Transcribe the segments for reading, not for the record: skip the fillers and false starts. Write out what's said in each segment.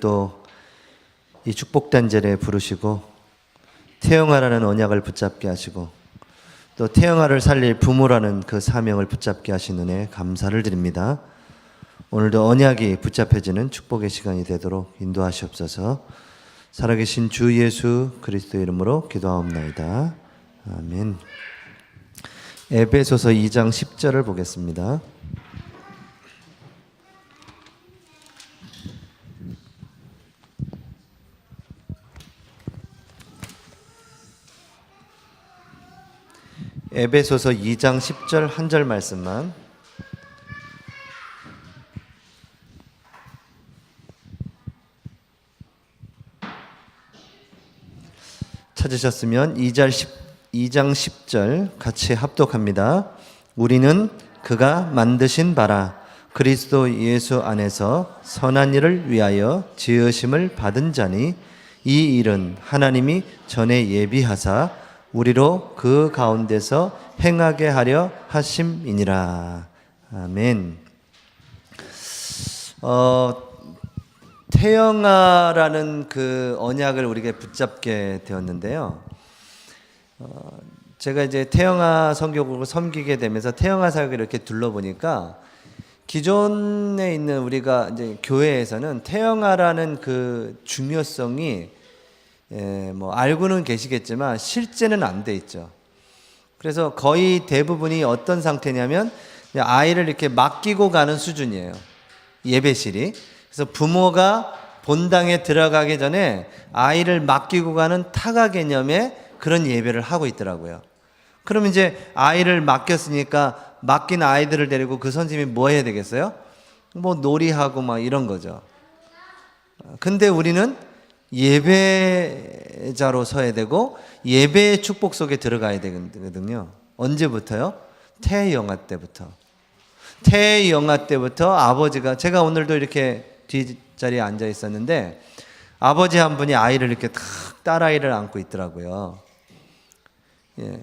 또 이 축복단절에 부르시고 태영아라는 언약을 붙잡게 하시고 또 태영아를 살릴 부모라는 그 사명을 붙잡게 하신 은혜 감사를 드립니다. 오늘도 언약이 붙잡혀지는 축복의 시간이 되도록 인도하시옵소서. 살아계신 주 예수 그리스도의 이름으로 기도하옵나이다. 아멘. 에베소서 2장 10절을 보겠습니다. 에베소서 2장 10절 한 절 말씀만. 찾으셨으면 2장 10절 같이 합독합니다. 우리는 그가 만드신 바라 그리스도 예수 안에서 선한 일을 위하여 지으심을 받은 자니 이 일은 하나님이 전에 예비하사 우리로 그 가운데서 행하게 하려 하심이니라. 아멘. 태영아라는 그 언약을 우리가 붙잡게 되었는데요. 제가 이제 태영아 선교국을 섬기게 되면서 태영아 사역을 이렇게 둘러보니까 기존에 있는 우리가 이제 교회에서는 태영아라는 그 중요성이 뭐 알고는 계시겠지만 실제는 안 돼 있죠. 그래서 거의 대부분이 어떤 상태냐면 아이를 이렇게 맡기고 가는 수준이에요. 예배실이. 그래서 부모가 본당에 들어가기 전에 아이를 맡기고 가는 타가 개념의 그런 예배를 하고 있더라고요. 그럼 이제 아이를 맡겼으니까 맡긴 아이들을 데리고 그 선생님이 뭐 해야 되겠어요? 뭐 놀이하고 막 이런 거죠. 근데 우리는 예배자로 서야 되고 예배의 축복 속에 들어가야 되거든요. 언제부터요? 태영아 때부터. 태영아 때부터 아버지가, 제가 오늘도 이렇게 뒷자리에 앉아 있었는데 아버지 한 분이 아이를 이렇게 탁 딸아이를 안고 있더라고요. 예.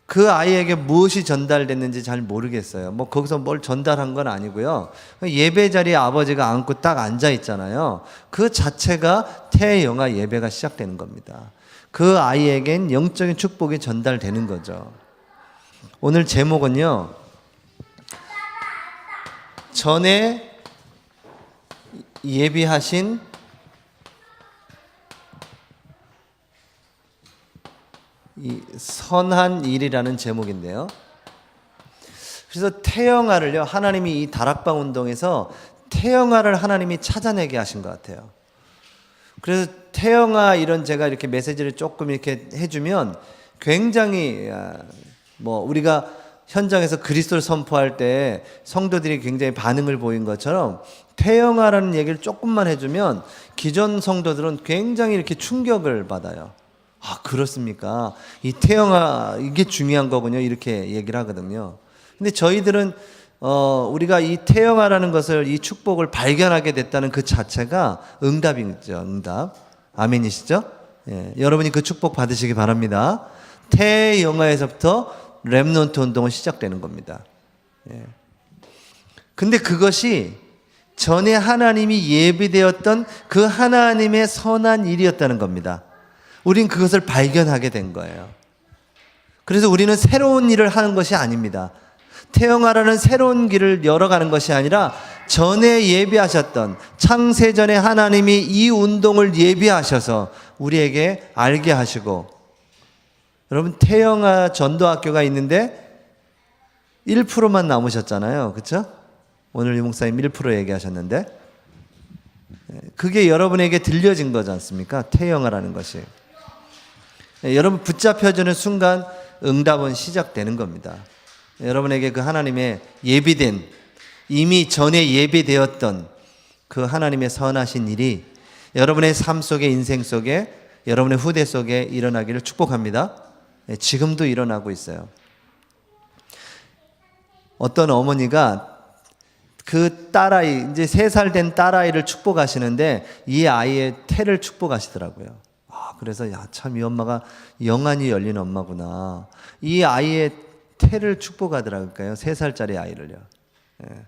그 아이에게 무엇이 전달됐는지 잘 모르겠어요. 뭐 거기서 뭘 전달한 건 아니고요. 예배 자리에 아버지가 안고 딱 앉아 있잖아요. 그 자체가 태영아 예배가 시작되는 겁니다. 그 아이에겐 영적인 축복이 전달되는 거죠. 오늘 제목은요, 전에 예비하신 이 선한 일이라는 제목인데요. 그래서 태영아를요, 하나님이 이 다락방 운동에서 태영아를 하나님이 찾아내게 하신 것 같아요. 그래서 태영아 이런 제가 이렇게 메시지를 조금 이렇게 해주면 굉장히 뭐 우리가 현장에서 그리스도를 선포할 때 성도들이 굉장히 반응을 보인 것처럼 태영아라는 얘기를 조금만 해주면 기존 성도들은 굉장히 이렇게 충격을 받아요. 아, 그렇습니까? 이 태영아, 이게 중요한 거군요. 이렇게 얘기를 하거든요. 근데 저희들은, 우리가 이 태영아라는 것을, 이 축복을 발견하게 됐다는 그 자체가 응답이죠. 응답. 아멘이시죠? 예, 여러분이 그 축복 받으시기 바랍니다. 태영아에서부터 렘넌트 운동은 시작되는 겁니다. 예. 근데 그것이 전에 하나님이 예비되었던 그 하나님의 선한 일이었다는 겁니다. 우린 그것을 발견하게 된 거예요. 그래서 우리는 새로운 일을 하는 것이 아닙니다. 태영아라는 새로운 길을 열어가는 것이 아니라 전에 예비하셨던, 창세전에 하나님이 이 운동을 예비하셔서 우리에게 알게 하시고, 여러분 태영아 전도학교가 있는데 1%만 남으셨잖아요. 그렇죠? 오늘 유 목사님 1% 얘기하셨는데 그게 여러분에게 들려진 거지 않습니까? 태영아라는 것이. 여러분 붙잡혀주는 순간 응답은 시작되는 겁니다. 여러분에게 그 하나님의 예비된, 이미 전에 예비되었던 그 하나님의 선하신 일이 여러분의 삶 속에, 인생 속에, 여러분의 후대 속에 일어나기를 축복합니다. 지금도 일어나고 있어요. 어떤 어머니가 그 딸아이, 이제 3살 된 딸아이를 축복하시는데 이 아이의 태를 축복하시더라고요. 그래서 참 이 엄마가 영안이 열린 엄마구나. 이 아이의 태를 축복하더라고요. 3살짜리 아이를요. 예.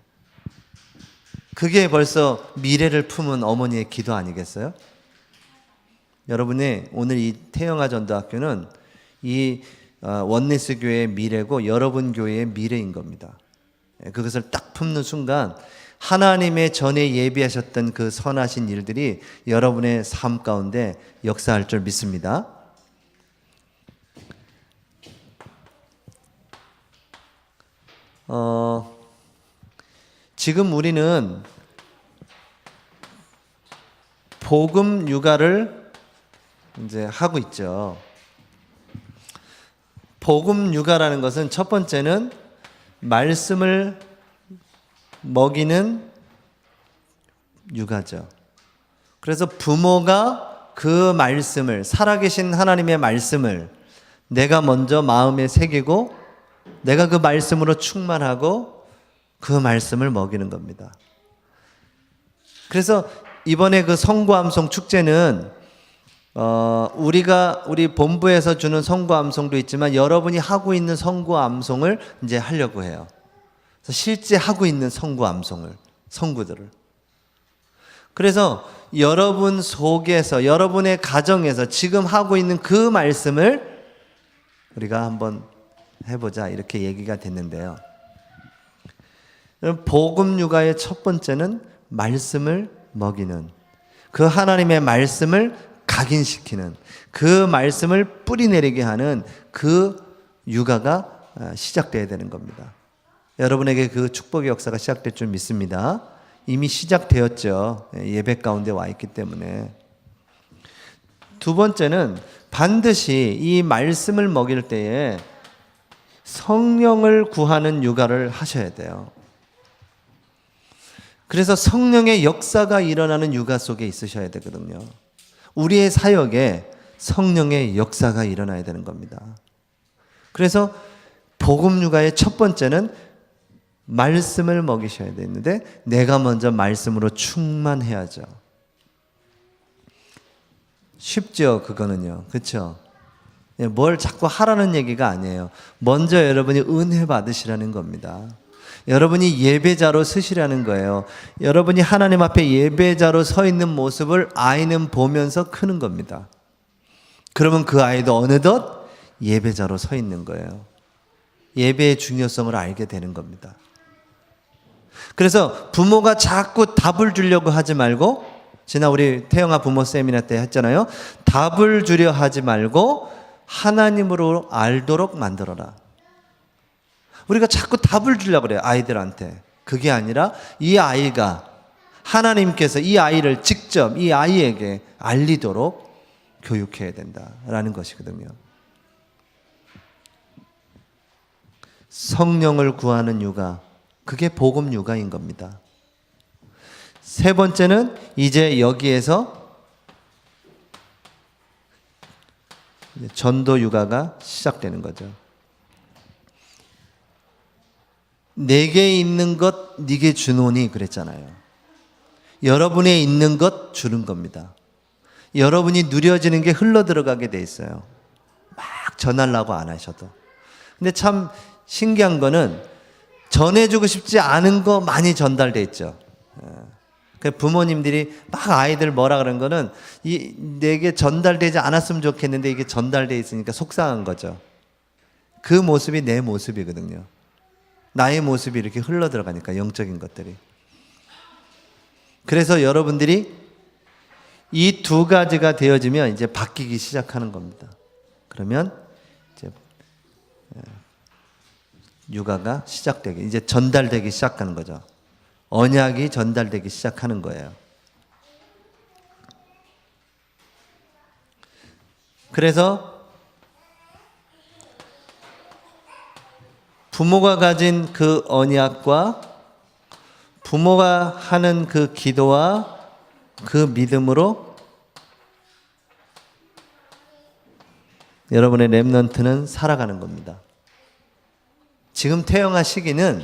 그게 벌써 미래를 품은 어머니의 기도 아니겠어요? 여러분의 오늘 이 태영아 전도학교는 이 원네스 교회의 미래고 여러분 교회의 미래인 겁니다. 그것을 딱 품는 순간 하나님의 전에 예비하셨던 그 선하신 일들이 여러분의 삶 가운데 역사할 줄 믿습니다. 지금 우리는 복음 육아를 이제 하고 있죠. 복음 육아라는 것은 첫 번째는 말씀을 먹이는 육아죠. 그래서 부모가 그 말씀을, 살아계신 하나님의 말씀을 내가 먼저 마음에 새기고 내가 그 말씀으로 충만하고 그 말씀을 먹이는 겁니다. 그래서 이번에 그 성구암송 축제는 우리 본부에서 주는 성구암송도 있지만 여러분이 하고 있는 성구암송을 이제 하려고 해요. 그래서 실제 하고 있는 성구들을. 그래서 여러분 속에서, 여러분의 가정에서 지금 하고 있는 그 말씀을 우리가 한번 해보자, 이렇게 얘기가 됐는데요. 복음 육아의 첫 번째는 말씀을 먹이는, 그 하나님의 말씀을 각인시키는, 그 말씀을 뿌리내리게 하는 그 육아가 시작돼야 되는 겁니다. 여러분에게 그 축복의 역사가 시작될 줄 믿습니다. 이미 시작되었죠. 예배 가운데 와 있기 때문에. 두 번째는 반드시 이 말씀을 먹일 때에 성령을 구하는 육아를 하셔야 돼요. 그래서 성령의 역사가 일어나는 육아 속에 있으셔야 되거든요. 우리의 사역에 성령의 역사가 일어나야 되는 겁니다. 그래서 복음 육아의 첫 번째는 말씀을 먹이셔야 되는데 내가 먼저 말씀으로 충만해야죠. 쉽죠, 그거는요. 그렇죠? 뭘 자꾸 하라는 얘기가 아니에요. 먼저 여러분이 은혜 받으시라는 겁니다. 여러분이 예배자로 서시라는 거예요. 여러분이 하나님 앞에 예배자로 서 있는 모습을 아이는 보면서 크는 겁니다. 그러면 그 아이도 어느덧 예배자로 서 있는 거예요. 예배의 중요성을 알게 되는 겁니다. 그래서 부모가 자꾸 답을 주려고 하지 말고, 지난 우리 태영아 부모 세미나 때 했잖아요. 답을 주려 하지 말고 하나님으로 알도록 만들어라. 우리가 자꾸 답을 주려고 그래요, 아이들한테. 그게 아니라 이 아이가, 하나님께서 이 아이를 직접 이 아이에게 알리도록 교육해야 된다라는 것이거든요. 성령을 구하는 육아, 그게 복음 육아인 겁니다. 세 번째는 이제 여기에서 전도 육아가 시작되는 거죠. 내게 있는 것 네게 주노니 그랬잖아요. 여러분에 있는 것 주는 겁니다. 여러분이 누려지는 게 흘러 들어가게 돼 있어요. 막 전하려고 안 하셔도. 근데 참 신기한 거는 전해주고 싶지 않은 거 많이 전달돼 있죠. 부모님들이 막 아이들 뭐라 그런 거는 내게 전달되지 않았으면 좋겠는데 이게 전달돼 있으니까 속상한 거죠. 그 모습이 내 모습이거든요. 나의 모습이 이렇게 흘러 들어가니까, 영적인 것들이. 그래서 여러분들이 이 두 가지가 되어지면 이제 바뀌기 시작하는 겁니다. 그러면 이제 육아가 시작되기, 이제 전달되기 시작하는 거죠. 언약이 전달되기 시작하는 거예요. 그래서 부모가 가진 그 언약과 부모가 하는 그 기도와 그 믿음으로 여러분의 렘넌트는 살아가는 겁니다. 지금 태영아 시기는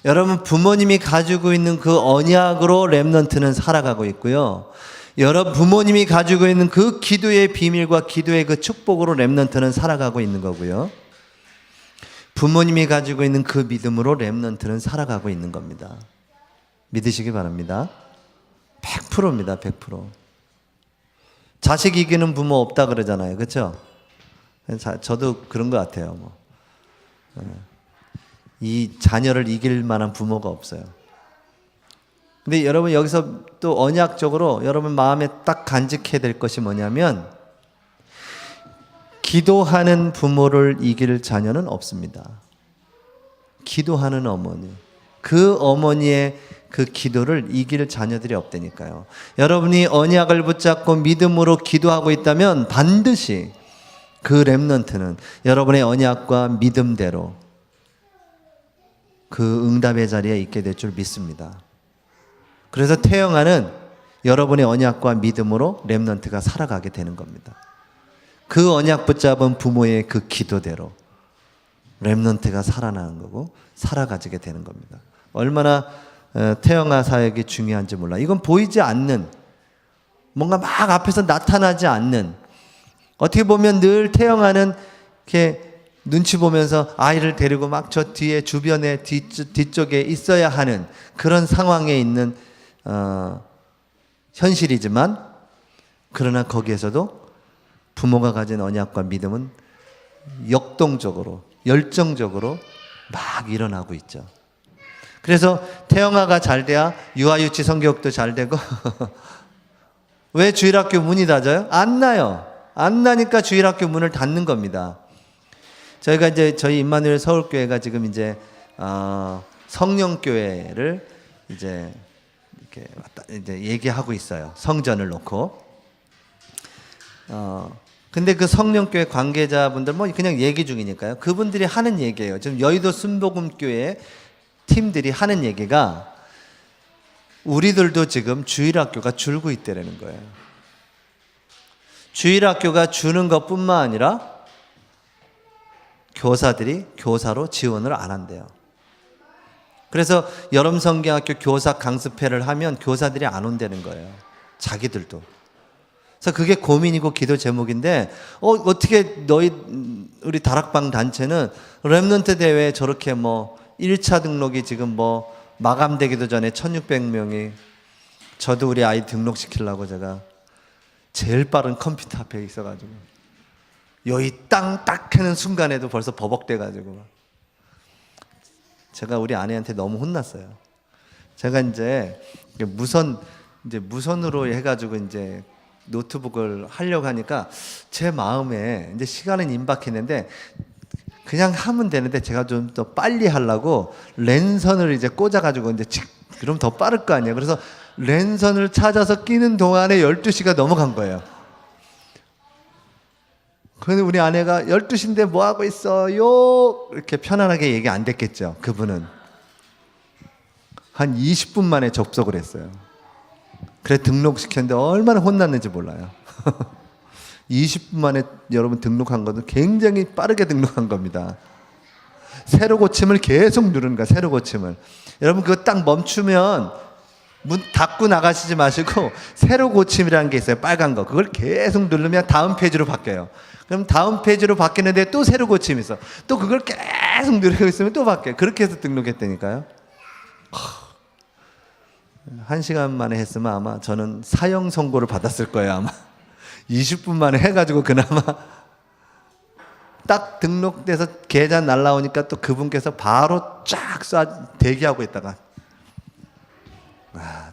여러분 부모님이 가지고 있는 그 언약으로 렘넌트는 살아가고 있고요. 여러분 부모님이 가지고 있는 그 기도의 비밀과 기도의 그 축복으로 렘넌트는 살아가고 있는 거고요. 부모님이 가지고 있는 그 믿음으로 렘넌트는 살아가고 있는 겁니다. 믿으시기 바랍니다. 100%입니다. 100%. 자식 이기는 부모 없다 그러잖아요. 그렇죠? 저도 그런 것 같아요. 이 자녀를 이길 만한 부모가 없어요. 근데 여러분 여기서 또 언약적으로 여러분 마음에 딱 간직해야 될 것이 뭐냐면 기도하는 부모를 이길 자녀는 없습니다. 기도하는 어머니, 그 어머니의 그 기도를 이길 자녀들이 없다니까요. 여러분이 언약을 붙잡고 믿음으로 기도하고 있다면 반드시 그 렘넌트는 여러분의 언약과 믿음대로 그 응답의 자리에 있게 될 줄 믿습니다. 그래서 태영아는 여러분의 언약과 믿음으로 렘넌트가 살아가게 되는 겁니다. 그 언약 붙잡은 부모의 그 기도대로 렘넌트가 살아나는 거고 살아가지게 되는 겁니다. 얼마나 태영아 사역이 중요한지 몰라. 이건 보이지 않는, 뭔가 막 앞에서 나타나지 않는, 어떻게 보면 늘 태영아는 이렇게 눈치 보면서 아이를 데리고 막 저 뒤에 주변에 뒤쪽에 있어야 하는 그런 상황에 있는 현실이지만, 그러나 거기에서도 부모가 가진 언약과 믿음은 역동적으로 열정적으로 막 일어나고 있죠. 그래서 태영아가 잘 돼야 유아유치 성교육도 잘 되고 왜 주일학교 문이 닫아요? 안 나요. 안 나니까 주일학교 문을 닫는 겁니다. 저희가 이제 저희 임마누엘 서울교회가 지금 이제 성령교회를 이제 이렇게 이제 얘기하고 있어요. 성전을 놓고. 근데 그 성령교회 관계자분들 뭐 그냥 얘기 중이니까요. 그분들이 하는 얘기예요. 지금 여의도 순복음교회 팀들이 하는 얘기가 우리들도 지금 주일학교가 줄고 있다라는 거예요. 주일학교가 주는 것뿐만 아니라 교사들이 교사로 지원을 안 한대요. 그래서 여름성경학교 교사 강습회를 하면 교사들이 안 온다는 거예요. 자기들도. 그래서 그게 고민이고 기도 제목인데 어떻게 우리 다락방 단체는 렘넌트 대회에 저렇게 뭐 1차 등록이 지금 뭐 마감되기도 전에 1600명이, 저도 우리 아이 등록시키려고 제가 제일 빠른 컴퓨터 앞에 있어가지고 여기 땅 딱 하는 순간에도 벌써 버벅대가지고 제가 우리 아내한테 너무 혼났어요. 제가 이제 무선으로 해가지고 이제 노트북을 하려고 하니까 제 마음에 이제 시간은 임박했는데 그냥 하면 되는데 제가 좀 더 빨리 하려고 랜선을 이제 꽂아가지고 이제 그럼 더 빠를 거 아니에요. 그래서 랜선을 찾아서 끼는 동안에 12시가 넘어간 거예요. 그런데 우리 아내가 12시인데 뭐 하고 있어요? 이렇게 편안하게 얘기 안 됐겠죠. 그분은 한 20분 만에 접속을 했어요. 그래 등록시켰는데 얼마나 혼났는지 몰라요. 20분 만에 여러분 등록한 것은 굉장히 빠르게 등록한 겁니다. 새로 고침을 계속 누르는 거야. 새로 고침을. 여러분 그거 딱 멈추면 문 닫고 나가시지 마시고 새로 고침이라는 게 있어요. 빨간 거. 그걸 계속 누르면 다음 페이지로 바뀌어요. 그럼 다음 페이지로 바뀌는데 또 새로 고침이 있어. 또 그걸 계속 누르고 있으면 또 바뀌어요. 그렇게 해서 등록했다니까요. 1시간 만에 했으면 아마 저는 사형 선고를 받았을 거예요. 아마 20분 만에 해가지고 그나마 딱 등록돼서 계좌 날라오니까 또 그분께서 바로 쫙 쏴 대기하고 있다가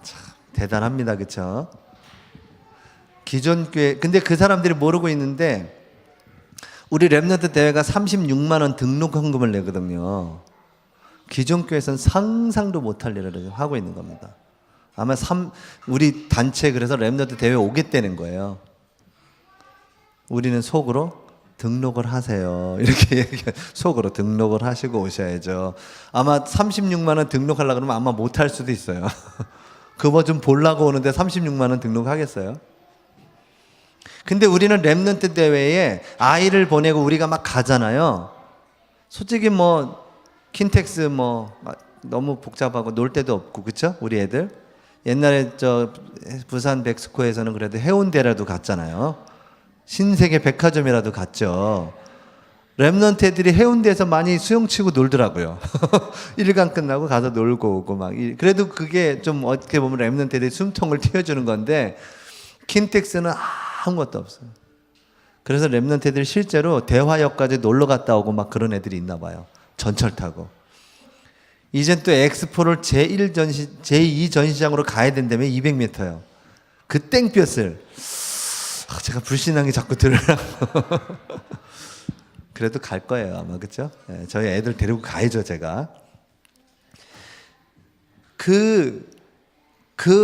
참 대단합니다. 그렇죠? 기존 교회, 근데 그 사람들이 모르고 있는데 우리 렘넌트 대회가 36만 원 등록 헌금을 내거든요. 기존 교회에서는 상상도 못할 일을 하고 있는 겁니다. 아마 우리 단체 그래서 렘넌트 대회 오겠다는 거예요. 우리는 속으로 등록을 하세요. 이렇게 속으로 등록을 하시고 오셔야죠. 아마 36만 원 등록하려고 그러면 아마 못할 수도 있어요. 그거 좀 보려고 오는데 36만 원 등록하겠어요? 근데 우리는 렘넌트 대회에 아이를 보내고 우리가 막 가잖아요. 솔직히 뭐 킨텍스 뭐 너무 복잡하고 놀 데도 없고, 그쵸? 우리 애들 옛날에 저 부산 백스코에서는 그래도 해운대라도 갔잖아요. 신세계 백화점이라도 갔죠. 랩넌트 애들이 해운대에서 많이 수영 치고 놀더라고요. 1강 끝나고 가서 놀고 오고 막. 그래도 그게 좀 어떻게 보면 랩넌트 애들이 숨통을 틔워주는 건데 킨텍스는 아무것도 없어요. 그래서 랩넌트 애들이 실제로 대화역까지 놀러 갔다 오고 막 그런 애들이 있나 봐요. 전철 타고. 이젠 또 엑스포를 제2 전시장으로 가야 된다며 200m요. 그 땡볕을 제가 불신앙이 자꾸 들으라고. 그래도 갈 거예요 아마. 그렇죠? 네, 저희 애들 데리고 가야죠 제가. 그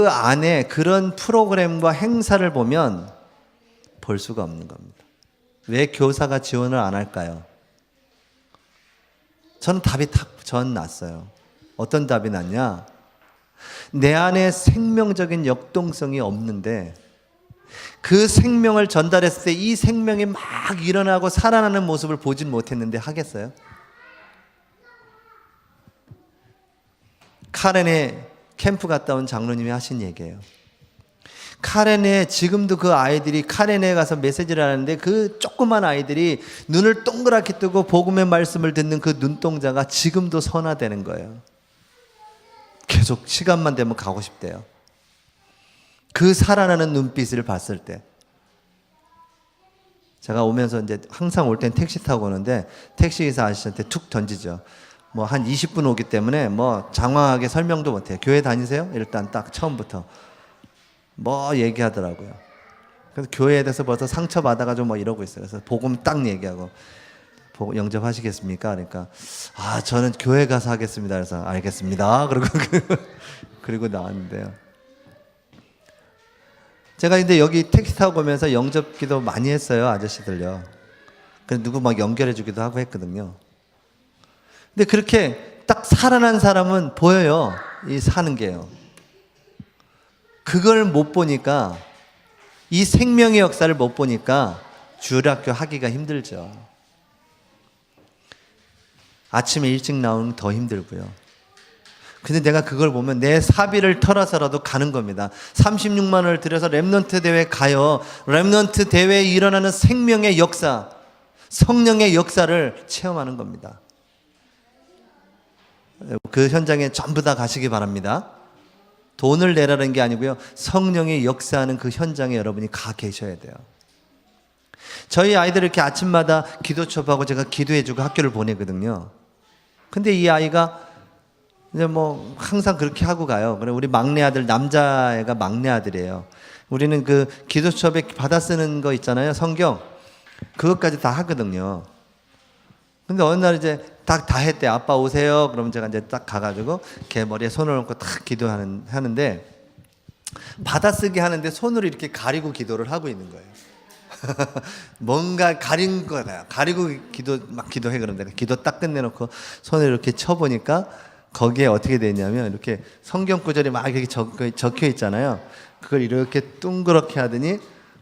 안에 그런 프로그램과 행사를 보면 볼 수가 없는 겁니다. 왜 교사가 지원을 안 할까요? 저는 답이 전 났어요. 어떤 답이 났냐? 내 안에 생명적인 역동성이 없는데 그 생명을 전달했을 때 이 생명이 막 일어나고 살아나는 모습을 보진 못했는데 하겠어요? 카렌에 캠프 갔다 온 장로님이 하신 얘기예요. 카렌에 지금도 그 아이들이 카렌에 가서 메시지를 하는데 그 조그만 아이들이 눈을 동그랗게 뜨고 복음의 말씀을 듣는 그 눈동자가 지금도 선화되는 거예요. 계속 시간만 되면 가고 싶대요. 그 살아나는 눈빛을 봤을 때. 제가 오면서 이제 항상 올 땐 택시 타고 오는데 택시기사 아저씨한테 툭 던지죠. 뭐 한 20분 오기 때문에 뭐 장황하게 설명도 못해요. 교회 다니세요? 일단 딱 처음부터. 뭐 얘기하더라고요. 그래서 교회에 대해서 벌써 상처받아가지고 뭐 이러고 있어요. 그래서 복음 딱 얘기하고 영접하시겠습니까? 그러니까 저는 교회 가서 하겠습니다. 그래서 알겠습니다. 그리고 나왔는데요. 제가 근데 여기 택시 타고 오면서 영접기도 많이 했어요. 아저씨들요. 그래서 누구 막 연결해 주기도 하고 했거든요. 근데 그렇게 딱 살아난 사람은 보여요. 이 사는 게요. 그걸 못 보니까, 이 생명의 역사를 못 보니까 주일학교 하기가 힘들죠. 아침에 일찍 나오는 더 힘들고요. 근데 내가 그걸 보면 내 사비를 털어서라도 가는 겁니다. 36만 원을 들여서 랩넌트 대회 가요. 랩넌트 대회에 일어나는 생명의 역사, 성령의 역사를 체험하는 겁니다. 그 현장에 전부 다 가시기 바랍니다. 돈을 내라는 게 아니고요. 성령의 역사하는 그 현장에 여러분이 가 계셔야 돼요. 저희 아이들 이렇게 아침마다 기도 수업하고 제가 기도해주고 학교를 보내거든요. 근데 이 아이가 이제 뭐 항상 그렇게 하고 가요. 그래 우리 막내 아들, 남자애가 막내 아들이에요. 우리는 그 기도 수업에 받아 쓰는 거 있잖아요. 성경. 그것까지 다 하거든요. 근데 어느 날 이제 다 했대. 아빠 오세요. 그러면 제가 이제 딱 가가지고 걔 머리에 손을 얹고 딱 기도하는데 받아쓰기 하는데 손으로 이렇게 가리고 기도를 하고 있는 거예요. 뭔가 가린 거다. 가리고 기도해 그런데 기도 딱 끝내놓고 손을 이렇게 쳐보니까 거기에 어떻게 돼 있냐면 이렇게 성경 구절이 막 이렇게 적혀 있잖아요. 그걸 이렇게 둥그렇게 하더니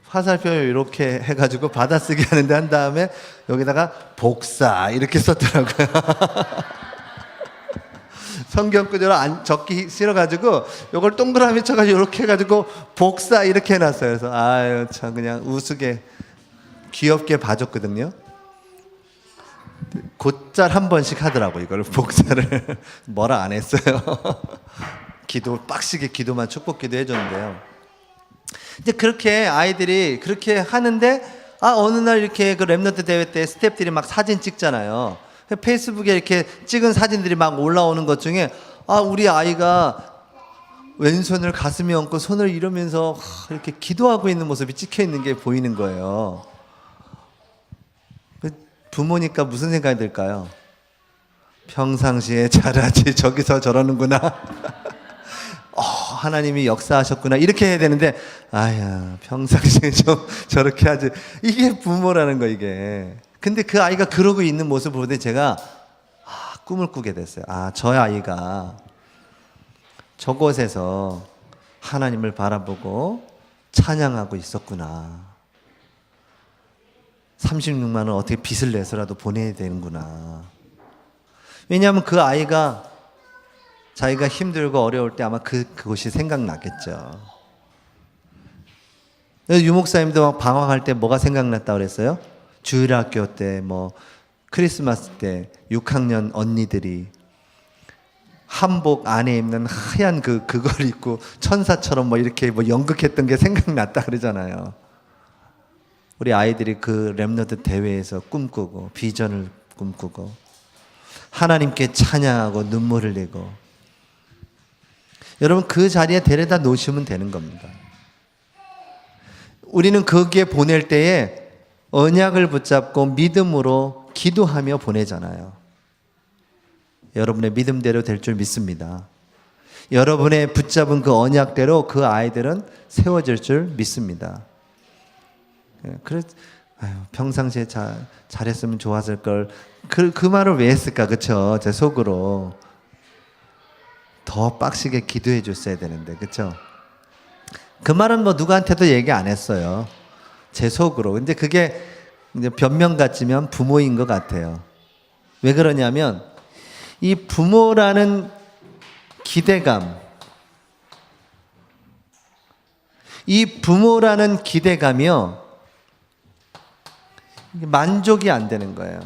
화살표를 이렇게 해가지고 받아쓰기 하는데 한 다음에 여기다가 복사 이렇게 썼더라고요. 성경 구절을 적기 싫어가지고 이걸 동그라미 쳐가지고 이렇게 해가지고 복사 이렇게 해놨어요. 그래서 아유 참 그냥 우스게 귀엽게 봐줬거든요. 곧잘 한 번씩 하더라고 이걸 복사를. 뭐라 안 했어요. 빡시게 기도만 축복 기도 해줬는데요. 이제 그렇게 아이들이 그렇게 하는데 어느 날 이렇게 그 랩넌트 대회 때 스태프들이 막 사진 찍잖아요. 페이스북에 이렇게 찍은 사진들이 막 올라오는 것 중에 우리 아이가 왼손을 가슴에 얹고 손을 이러면서 이렇게 기도하고 있는 모습이 찍혀 있는 게 보이는 거예요. 부모니까 무슨 생각이 들까요? 평상시에 잘하지 저기서 저러는구나. 하나님이 역사하셨구나 이렇게 해야 되는데 평상시에 좀 저렇게 하지. 이게 부모라는 거 이게. 근데 그 아이가 그러고 있는 모습을 보더니 제가 꿈을 꾸게 됐어요. 저 아이가 저곳에서 하나님을 바라보고 찬양하고 있었구나. 36만 원 어떻게 빚을 내서라도 보내야 되는구나. 왜냐하면 그 아이가 자기가 힘들고 어려울 때 아마 그곳이 생각나겠죠. 유 목사님도 막 방황할 때 뭐가 생각났다고 그랬어요? 주일학교 때 크리스마스 때 6학년 언니들이 한복 안에 입는 하얀 그걸 입고 천사처럼 뭐 이렇게 뭐 연극했던 게 생각났다 그러잖아요. 우리 아이들이 그 렘너드 대회에서 꿈꾸고 비전을 꿈꾸고 하나님께 찬양하고 눈물을 내고, 여러분 그 자리에 데려다 놓으시면 되는 겁니다. 우리는 거기에 보낼 때에 언약을 붙잡고 믿음으로 기도하며 보내잖아요. 여러분의 믿음대로 될 줄 믿습니다. 여러분의 붙잡은 그 언약대로 그 아이들은 세워질 줄 믿습니다. 그래서 평상시에 잘했으면 좋았을 걸, 그 말을 왜 했을까, 그쵸? 제 속으로 더 빡시게 기도해 줬어야 되는데, 그쵸? 그 말은 뭐 누구한테도 얘기 안 했어요. 제 속으로. 근데 그게 이제 변명 같지만 부모인 것 같아요. 왜 그러냐면 이 부모라는 기대감, 이 부모라는 기대감이요, 만족이 안 되는 거예요.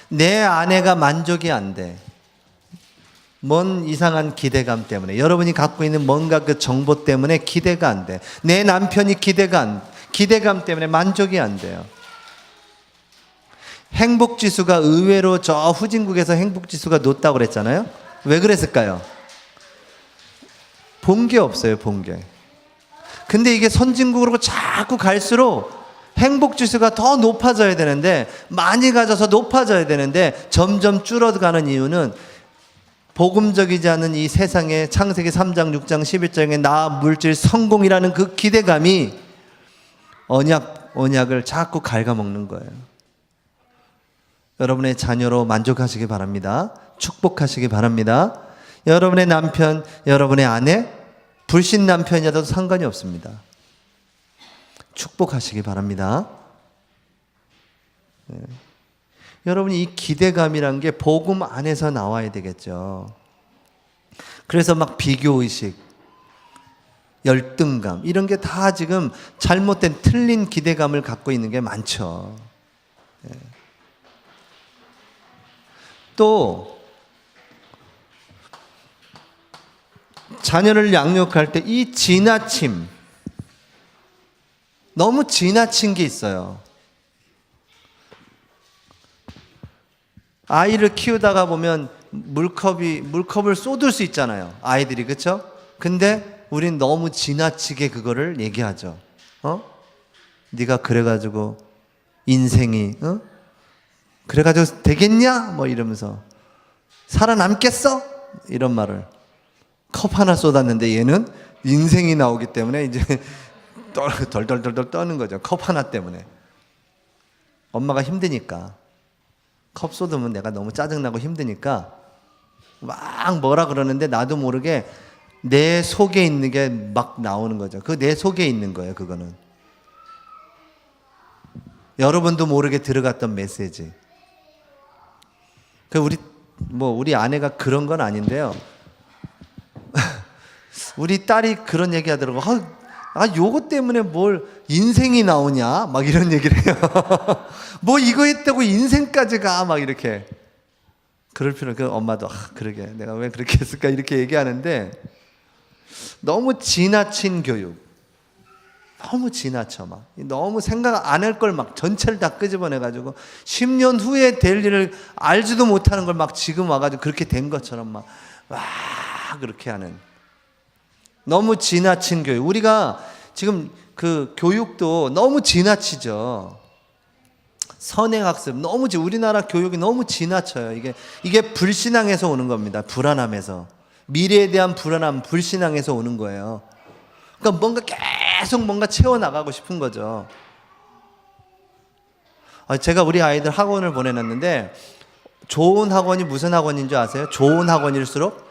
내 아내가 만족이 안 돼. 뭔 이상한 기대감 때문에, 여러분이 갖고 있는 뭔가 그 정보 때문에 기대가 안 돼. 내 남편이 기대감 때문에 만족이 안 돼요. 행복지수가 의외로 저 후진국에서 행복지수가 높다고 그랬잖아요. 왜 그랬을까요? 본 게 없어요, 본 게. 근데 이게 선진국으로 자꾸 갈수록 행복지수가 더 높아져야 되는데, 많이 가져서 높아져야 되는데 점점 줄어가는 이유는 복음적이지 않은 이 세상에 창세기 3장, 6장, 11장의 나 물질 성공이라는 그 기대감이 언약을 자꾸 갉아먹는 거예요. 여러분의 자녀로 만족하시기 바랍니다. 축복하시기 바랍니다. 여러분의 남편, 여러분의 아내, 불신 남편이라도 상관이 없습니다. 축복하시기 바랍니다. 네. 여러분이 이 기대감이란 게 복음 안에서 나와야 되겠죠. 그래서 막 비교의식, 열등감, 이런 게 다 지금 잘못된 틀린 기대감을 갖고 있는 게 많죠. 네. 또 자녀를 양육할 때 이 지나침, 너무 지나친 게 있어요. 아이를 키우다가 보면 물컵을 쏟을 수 있잖아요, 아이들이. 그렇죠? 근데 우린 너무 지나치게 그거를 얘기하죠. 네가 그래가지고 인생이 그래가지고 되겠냐? 뭐 이러면서 살아남겠어? 이런 말을. 컵 하나 쏟았는데 얘는 인생이 나오기 때문에 이제 덜덜덜덜 떠는 거죠. 컵 하나 때문에. 엄마가 힘드니까. 컵 쏟으면 내가 너무 짜증나고 힘드니까 막 뭐라 그러는데 나도 모르게 내 속에 있는 게 막 나오는 거죠. 그 내 속에 있는 거예요, 그거는. 여러분도 모르게 들어갔던 메시지. 우리 아내가 그런 건 아닌데요. 우리 딸이 그런 얘기 하더라고. 요거 때문에 뭘 인생이 나오냐? 막 이런 얘기를 해요. 뭐 이거 했다고 인생까지 가? 막 이렇게. 그럴 필요는, 엄마도, 그러게. 내가 왜 그렇게 했을까? 이렇게 얘기하는데, 너무 지나친 교육. 너무 지나쳐, 막. 너무 생각 안 할 걸 막 전체를 다 끄집어내가지고, 10년 후에 될 일을 알지도 못하는 걸 막 지금 와가지고 그렇게 된 것처럼 막 그렇게 하는. 너무 지나친 교육. 우리가 지금 그 교육도 너무 지나치죠. 선행학습 너무 우리나라 교육이 너무 지나쳐요. 이게 불신앙에서 오는 겁니다. 불안함에서. 미래에 대한 불안함, 불신앙에서 오는 거예요. 그러니까 뭔가 채워나가고 싶은 거죠. 제가 우리 아이들 학원을 보내놨는데, 좋은 학원이 무슨 학원인 줄 아세요? 좋은 학원일수록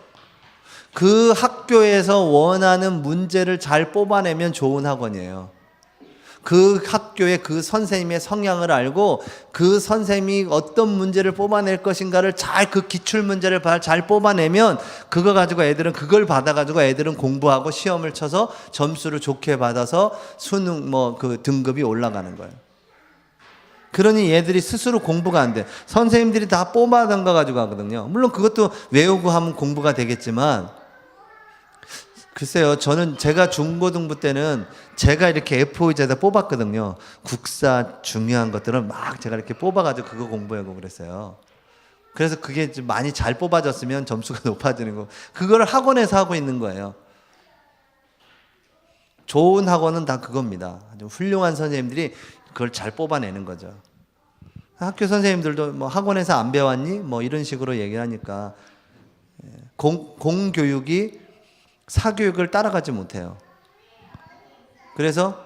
그 학교에서 원하는 문제를 잘 뽑아내면 좋은 학원이에요. 그 학교의 그 선생님의 성향을 알고 그 선생님이 어떤 문제를 뽑아낼 것인가를 잘 그 기출 문제를 잘 뽑아내면 그거 가지고 애들은 그걸 받아가지고 애들은 공부하고 시험을 쳐서 점수를 좋게 받아서 수능 뭐 그 등급이 올라가는 거예요. 그러니 얘들이 스스로 공부가 안 돼. 선생님들이 다 뽑아둔 거 가지고 하거든요. 물론 그것도 외우고 하면 공부가 되겠지만, 글쎄요, 제가 중고등부 때는 제가 이렇게 A4용지에다 뽑았거든요. 국사 중요한 것들은 막 제가 이렇게 뽑아가지고 그거 공부하고 그랬어요. 그래서 그게 좀 많이 잘 뽑아졌으면 점수가 높아지는 거. 그걸 학원에서 하고 있는 거예요. 좋은 학원은 다 그겁니다. 아주 훌륭한 선생님들이 그걸 잘 뽑아내는 거죠. 학교 선생님들도 뭐 학원에서 안 배웠니? 뭐 이런 식으로 얘기를 하니까 공교육이 사교육을 따라가지 못해요. 그래서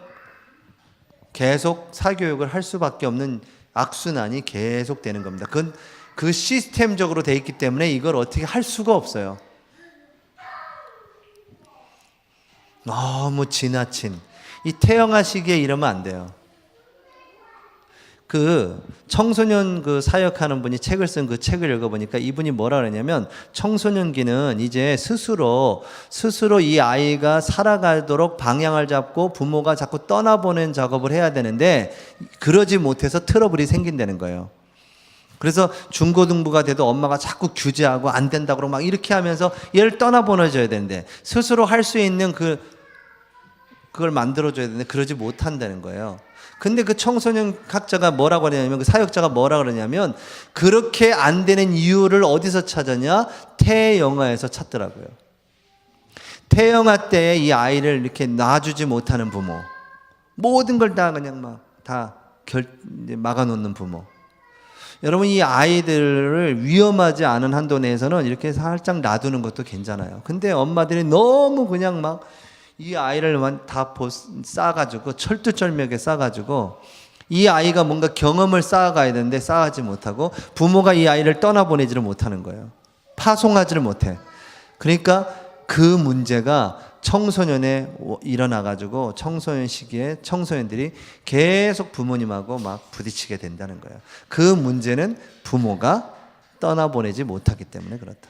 계속 사교육을 할 수밖에 없는 악순환이 계속 되는 겁니다. 그건 그 시스템적으로 돼 있기 때문에 이걸 어떻게 할 수가 없어요. 너무 지나친 이 태영아 시기에 이러면 안 돼요. 그 청소년 그 사역하는 분이 책을 쓴 그 책을 읽어보니까 이분이 뭐라 그러냐면, 청소년기는 이제 스스로 이 아이가 살아가도록 방향을 잡고 부모가 자꾸 떠나보낸 작업을 해야 되는데 그러지 못해서 트러블이 생긴다는 거예요. 그래서 중고등부가 돼도 엄마가 자꾸 규제하고 안 된다고 막 이렇게 하면서 얘를 떠나보내줘야 되는데 스스로 할 수 있는 그걸 만들어줘야 되는데 그러지 못한다는 거예요. 근데 그 청소년 학자가 뭐라고 하냐면, 그 사역자가 뭐라고 그러냐면, 그렇게 안 되는 이유를 어디서 찾았냐? 태영아에서 찾더라고요. 태영아 때에 이 아이를 이렇게 놔주지 못하는 부모, 모든 걸 다 그냥 막 다 막아놓는 부모. 여러분, 이 아이들을 위험하지 않은 한도 내에서는 이렇게 살짝 놔두는 것도 괜찮아요. 근데 엄마들이 너무 그냥 막 이 아이를 다 쌓아가지고 철두철미하게 쌓아가지고 이 아이가 뭔가 경험을 쌓아가야 되는데 쌓아가지 못하고 부모가 이 아이를 떠나보내지를 못하는 거예요. 파송하지를 못해. 그러니까 그 문제가 청소년에 일어나가지고 청소년 시기에 청소년들이 계속 부모님하고 막 부딪히게 된다는 거예요. 그 문제는 부모가 떠나보내지 못하기 때문에 그렇다.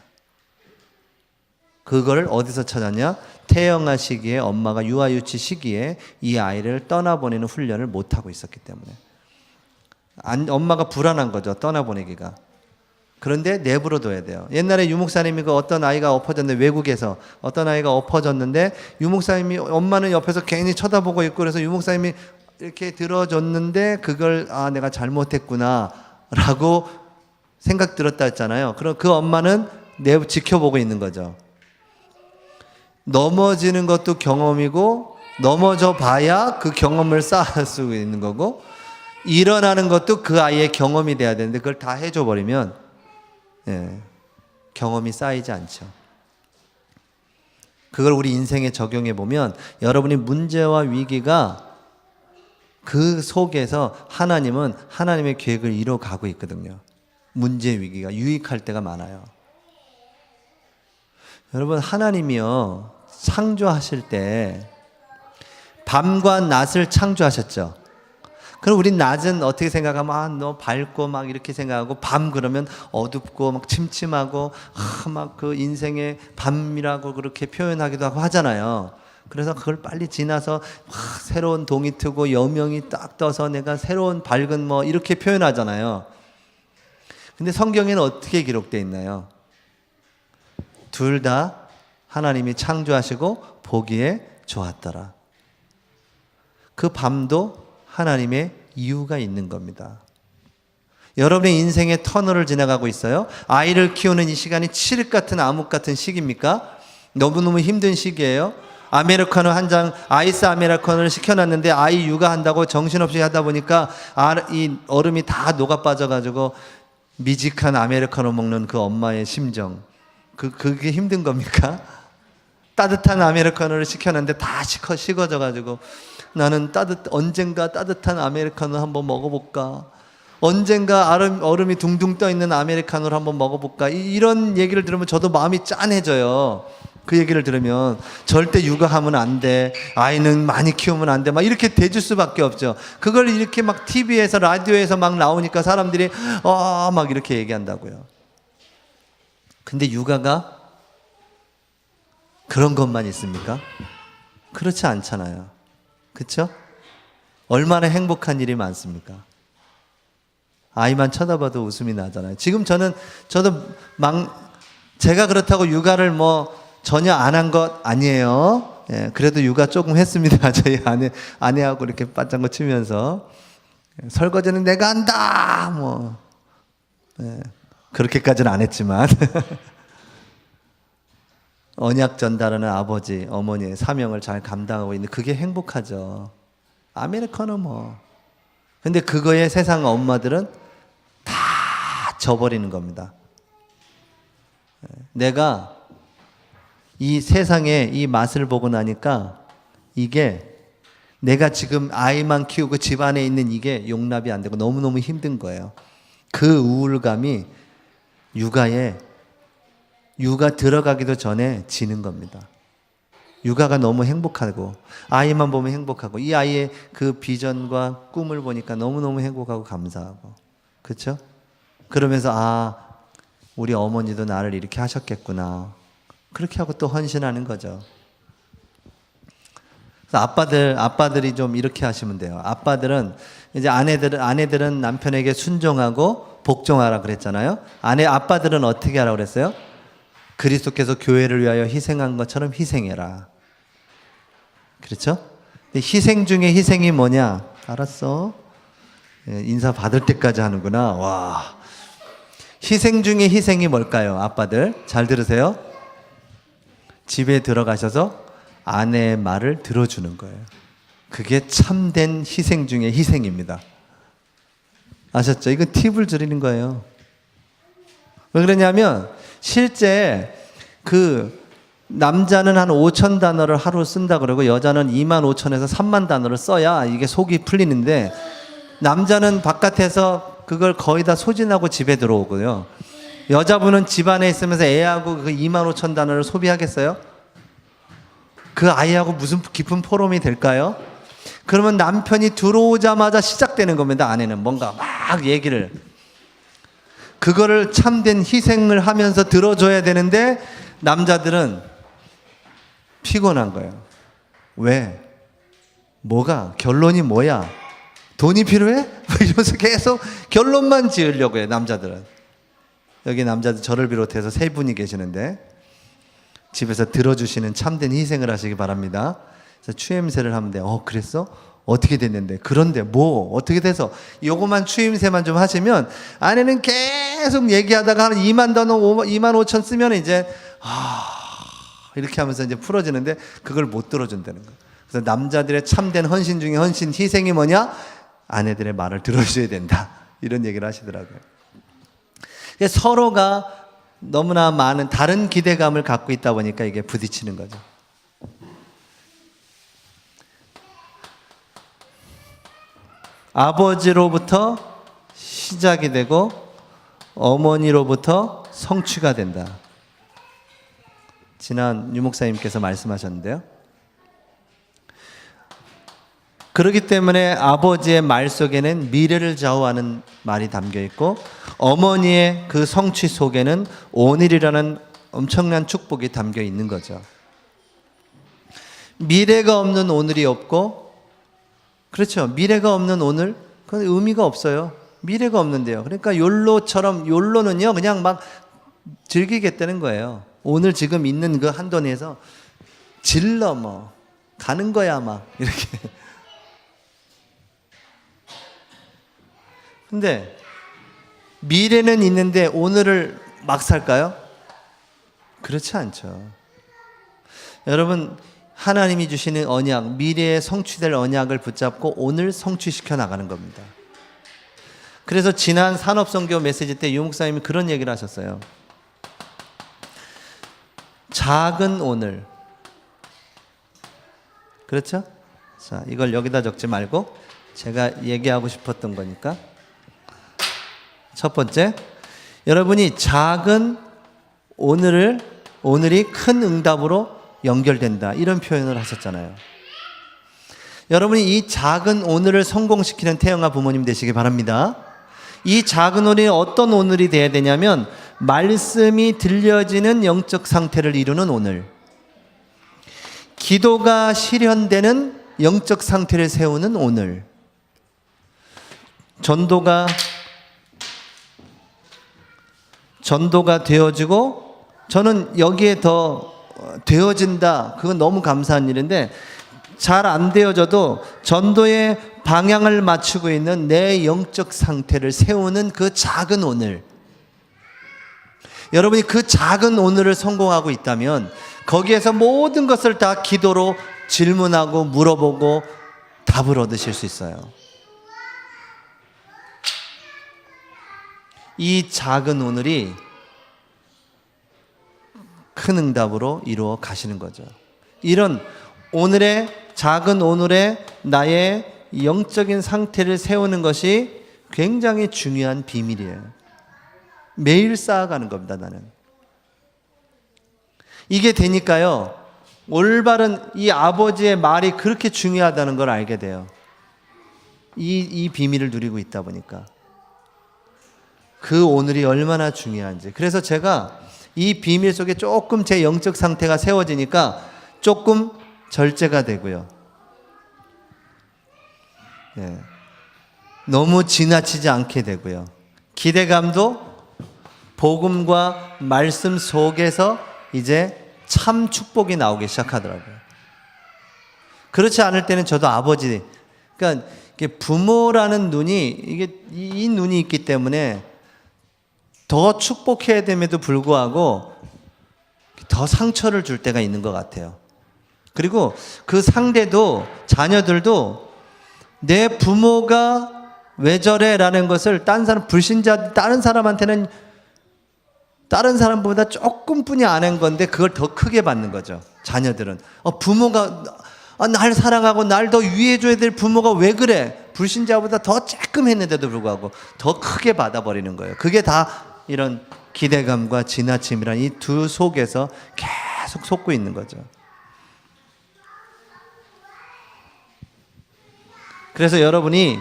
그걸 어디서 찾았냐? 태영아 시기에 엄마가 유아유치 시기에 이 아이를 떠나보내는 훈련을 못하고 있었기 때문에. 엄마가 불안한 거죠, 떠나보내기가. 그런데 내버려둬야 돼요. 옛날에 유목사님이 어떤 아이가 엎어졌는데, 외국에서 어떤 아이가 엎어졌는데 유목사님이, 엄마는 옆에서 괜히 쳐다보고 있고 그래서 유목사님이 이렇게 들어줬는데 그걸 내가 잘못했구나 라고 생각 들었다 했잖아요. 그럼 그 엄마는 지켜보고 있는 거죠. 넘어지는 것도 경험이고 넘어져 봐야 그 경험을 쌓을 수 있는 거고, 일어나는 것도 그 아이의 경험이 돼야 되는데 그걸 다 해줘 버리면 경험이 쌓이지 않죠. 그걸 우리 인생에 적용해 보면 여러분이 문제와 위기가 그 속에서 하나님은 하나님의 계획을 이뤄가고 있거든요. 문제 위기가 유익할 때가 많아요. 여러분, 하나님이요 창조하실 때 밤과 낮을 창조하셨죠. 그럼 우리 낮은 어떻게 생각하면 너 밝고 막 이렇게 생각하고, 밤 그러면 어둡고 막 침침하고 막 그 인생의 밤이라고 그렇게 표현하기도 하고 하잖아요. 그래서 그걸 빨리 지나서 새로운 동이 트고 여명이 딱 떠서 내가 새로운 밝은 뭐 이렇게 표현하잖아요. 근데 성경에는 어떻게 기록되어 있나요? 둘 다 하나님이 창조하시고 보기에 좋았더라. 그 밤도 하나님의 이유가 있는 겁니다. 여러분의 인생의 터널을 지나가고 있어요. 아이를 키우는 이 시간이 칠흑 같은 암흑 같은 시기입니까? 너무너무 힘든 시기예요. 아메리카노 한 잔, 아이스 아메리카노를 시켜놨는데 아이 육아한다고 정신없이 하다 보니까 이 얼음이 다 녹아 빠져가지고 미직한 아메리카노 먹는 그 엄마의 심정, 그게 힘든 겁니까? 따뜻한 아메리카노를 시켰는데 다 식어져가지고 나는 언젠가 따뜻한 아메리카노 한번 먹어볼까? 언젠가 얼음이 둥둥 떠있는 아메리카노를 한번 먹어볼까? 이런 얘기를 들으면 저도 마음이 짠해져요. 그 얘기를 들으면 절대 육아하면 안 돼. 아이는 많이 키우면 안 돼. 막 이렇게 대줄 수밖에 없죠. 그걸 이렇게 막 TV에서 라디오에서 막 나오니까 사람들이 막 이렇게 얘기한다고요. 근데 육아가 그런 것만 있습니까? 그렇지 않잖아요. 그렇죠? 얼마나 행복한 일이 많습니까? 아이만 쳐다봐도 웃음이 나잖아요. 지금 저도 제가 그렇다고 육아를 전혀 안 한 것 아니에요. 예, 그래도 육아 조금 했습니다. 저희 아내하고 이렇게 빠짱거 치면서. 설거지는 내가 한다! 예, 그렇게까지는 안 했지만. 언약 전달하는 아버지, 어머니의 사명을 잘 감당하고 있는 그게 행복하죠. 아메리카노 근데 그거에 세상 엄마들은 다 져버리는 겁니다. 내가 이 세상에 이 맛을 보고 나니까 이게 내가 지금 아이만 키우고 집 안에 있는 이게 용납이 안 되고 너무너무 힘든 거예요. 그 우울감이 육아 들어가기도 전에 지는 겁니다. 육아가 너무 행복하고 아이만 보면 행복하고 이 아이의 그 비전과 꿈을 보니까 너무너무 행복하고 감사하고 그렇죠? 그러면서 우리 어머니도 나를 이렇게 하셨겠구나. 그렇게 하고 또 헌신하는 거죠. 그래서 아빠들이 좀 이렇게 하시면 돼요. 아빠들은 이제 아내들은 남편에게 순종하고 복종하라 그랬잖아요. 아빠들은 어떻게 하라고 그랬어요? 그리스도께서 교회를 위하여 희생한 것처럼 희생해라. 그렇죠? 근데 희생 중에 희생이 뭐냐? 알았어. 인사 받을 때까지 하는구나. 와. 희생 중에 희생이 뭘까요? 아빠들 잘 들으세요. 집에 들어가셔서 아내의 말을 들어주는 거예요. 그게 참된 희생 중에 희생입니다. 아셨죠? 이건 팁을 드리는 거예요. 왜 그러냐면 실제 그 남자는 한 5천 단어를 하루 쓴다 그러고 여자는 2만 5천에서 3만 단어를 써야 이게 속이 풀리는데 남자는 바깥에서 그걸 거의 다 소진하고 집에 들어오고요. 여자분은 집안에 있으면서 애하고 그 2만 5천 단어를 소비하겠어요? 그 아이하고 무슨 깊은 포럼이 될까요? 그러면 남편이 들어오자마자 시작되는 겁니다. 아내는 뭔가 막 얘기를. 그거를 참된 희생을 하면서 들어줘야 되는데 남자들은 피곤한 거예요. 왜? 결론이 뭐야? 돈이 필요해? 이러면서 계속 결론만 지으려고 해요, 남자들은. 여기 남자들 저를 비롯해서 3분이 계시는데 집에서 들어주시는 참된 희생을 하시기 바랍니다. 그래서 추임새를 하면 돼요. 그랬어? 어떻게 됐는데? 그런데 어떻게 돼서? 요거만 추임새만 좀 하시면 아내는 계속 얘기하다가 한 2만 단어, 2만 5천 쓰면 이제 이렇게 하면서 이제 풀어지는데 그걸 못 들어준다는 거예요. 그래서 남자들의 참된 헌신 중에 헌신, 희생이 뭐냐? 아내들의 말을 들어줘야 된다. 이런 얘기를 하시더라고요. 서로가 너무나 많은 다른 기대감을 갖고 있다 보니까 이게 부딪히는 거죠. 아버지로부터 시작이 되고 어머니로부터 성취가 된다. 지난 유목사님께서 말씀하셨는데요. 그렇기 때문에 아버지의 말 속에는 미래를 좌우하는 말이 담겨 있고 어머니의 그 성취 속에는 오늘이라는 엄청난 축복이 담겨 있는 거죠. 미래가 없는 오늘이 없고, 그렇죠. 미래가 없는 오늘, 그건 의미가 없어요. 미래가 없는데요. 그러니까 욜로는요, 그냥 막 즐기겠다는 거예요. 오늘 지금 있는 그 한도 내에서 질러 가는 거야 막 이렇게. 근데 미래는 있는데 오늘을 막 살까요? 그렇지 않죠. 여러분, 하나님이 주시는 언약, 미래에 성취될 언약을 붙잡고 오늘 성취시켜 나가는 겁니다. 그래서 지난 산업선교 메시지 때 유 목사님이 그런 얘기를 하셨어요. 작은 오늘. 그렇죠? 자, 이걸 여기다 적지 말고 제가 얘기하고 싶었던 거니까. 첫 번째, 여러분이 작은 오늘을 오늘이 큰 응답으로 연결된다. 이런 표현을 하셨잖아요. 여러분이 이 작은 오늘을 성공시키는 태영아 부모님 되시기 바랍니다. 이 작은 오늘이 어떤 오늘이 돼야 되냐면 말씀이 들려지는 영적 상태를 이루는 오늘, 기도가 실현되는 영적 상태를 세우는 오늘, 전도가 되어지고 저는 여기에 더 되어진다. 그건 너무 감사한 일인데 잘 안 되어져도 전도의 방향을 맞추고 있는 내 영적 상태를 세우는 그 작은 오늘, 여러분이 그 작은 오늘을 성공하고 있다면 거기에서 모든 것을 다 기도로 질문하고 물어보고 답을 얻으실 수 있어요. 이 작은 오늘이 큰 응답으로 이루어 가시는 거죠. 이런 작은 오늘의 나의 영적인 상태를 세우는 것이 굉장히 중요한 비밀이에요. 매일 쌓아가는 겁니다, 나는. 이게 되니까요, 올바른 이 아버지의 말이 그렇게 중요하다는 걸 알게 돼요. 이 비밀을 누리고 있다 보니까. 그 오늘이 얼마나 중요한지. 그래서 제가 이 비밀 속에 조금 제 영적 상태가 세워지니까 조금 절제가 되고요. 예. 너무 지나치지 않게 되고요. 기대감도 복음과 말씀 속에서 이제 참 축복이 나오기 시작하더라고요. 그렇지 않을 때는 저도 아버지, 그러니까 부모라는 눈이, 이 눈이 있기 때문에 더 축복해야 됨에도 불구하고 더 상처를 줄 때가 있는 것 같아요. 그리고 그 상대도, 자녀들도 내 부모가 왜 저래? 라는 것을 다른 사람한테는 다른 사람보다 조금뿐이 안 한 건데 그걸 더 크게 받는 거죠. 자녀들은. 부모가 날 사랑하고 날 더 위해줘야 될 부모가 왜 그래? 불신자보다 더 조금 했는데도 불구하고 더 크게 받아버리는 거예요. 그게 다 이런 기대감과 지나침이란 이 두 속에서 계속 솟고 있는 거죠. 그래서 여러분이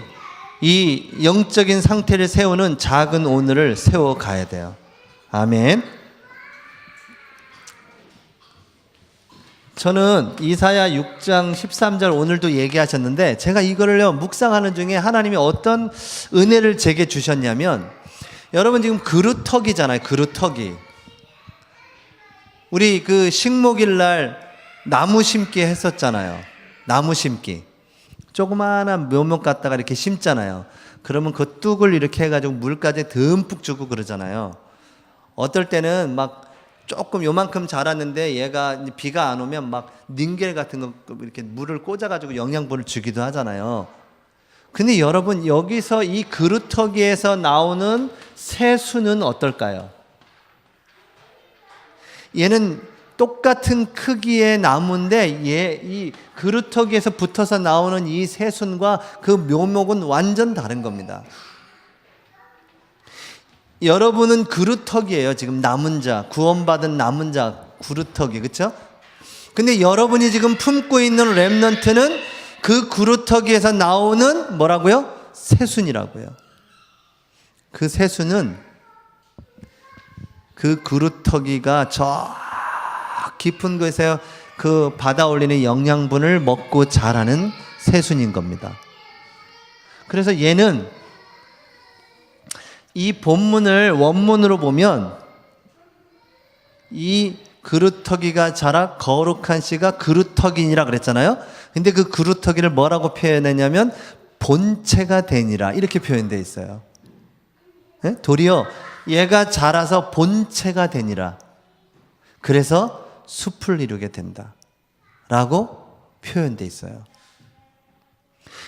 이 영적인 상태를 세우는 작은 오늘을 세워가야 돼요. 아멘. 저는 이사야 6장 13절 오늘도 얘기하셨는데 제가 이거를요 묵상하는 중에 하나님이 어떤 은혜를 제게 주셨냐면, 여러분 지금 그루터기잖아요. 그루터기. 우리 그 식목일 날 나무 심기 했었잖아요. 나무 심기. 조그마한 묘목 갖다가 이렇게 심잖아요. 그러면 그 뚝을 이렇게 해가지고 물까지 듬뿍 주고 그러잖아요. 어떨 때는 막 조금 요만큼 자랐는데 얘가 비가 안 오면 막 닌겔 같은 거 이렇게 물을 꽂아가지고 영양분을 주기도 하잖아요. 근데 여러분 여기서 이 그루터기에서 나오는 새수는 어떨까요? 얘는 똑같은 크기의 나무인데 이 그루터기에서 붙어서 나오는 이 새순과 그 묘목은 완전 다른 겁니다. 여러분은 그루터기예요. 지금 남은 자, 구원받은 남은 자 그루터기, 그렇죠? 근데 여러분이 지금 품고 있는 렘넌트는 그 그루터기에서 나오는 뭐라고요? 새순이라고요. 그 새순은 그 그루터기가 저 깊은 곳에서 그 받아 올리는 영양분을 먹고 자라는 새순인 겁니다. 그래서 얘는 이 본문을 원문으로 보면 이 그루터기가 자라 거룩한 씨가 그루터기니라 그랬잖아요. 근데 그 그루터기를 뭐라고 표현했냐면 본체가 되니라 이렇게 표현되어 있어요. 네? 도리어 얘가 자라서 본체가 되니라. 그래서 숲을 이루게 된다 라고 표현되어 있어요.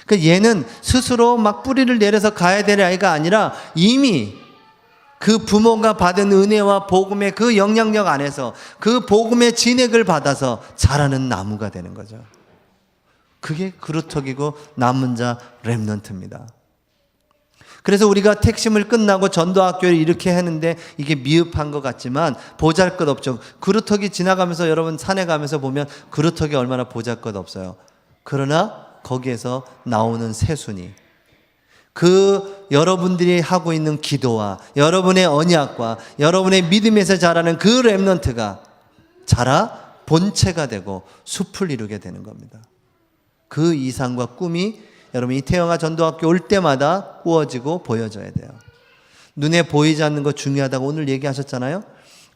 그러니까 얘는 스스로 막 뿌리를 내려서 가야 될 아이가 아니라 이미 그 부모가 받은 은혜와 복음의 그 영향력 안에서 그 복음의 진액을 받아서 자라는 나무가 되는 거죠. 그게 그루터기고 남은 자 렘넌트입니다. 그래서 우리가 택심을 끝나고 전도학교를 이렇게 했는데 이게 미흡한 것 같지만 보잘것없죠. 그루터기 지나가면서 여러분 산에 가면서 보면 그루터기 얼마나 보잘것없어요. 그러나 거기에서 나오는 새순이, 그 여러분들이 하고 있는 기도와 여러분의 언약과 여러분의 믿음에서 자라는 그 렘넌트가 자라 본체가 되고 숲을 이루게 되는 겁니다. 그 이상과 꿈이 여러분 이 태영아 전도학교 올 때마다 꾸어지고 보여져야 돼요. 눈에 보이지 않는 거 중요하다고 오늘 얘기하셨잖아요.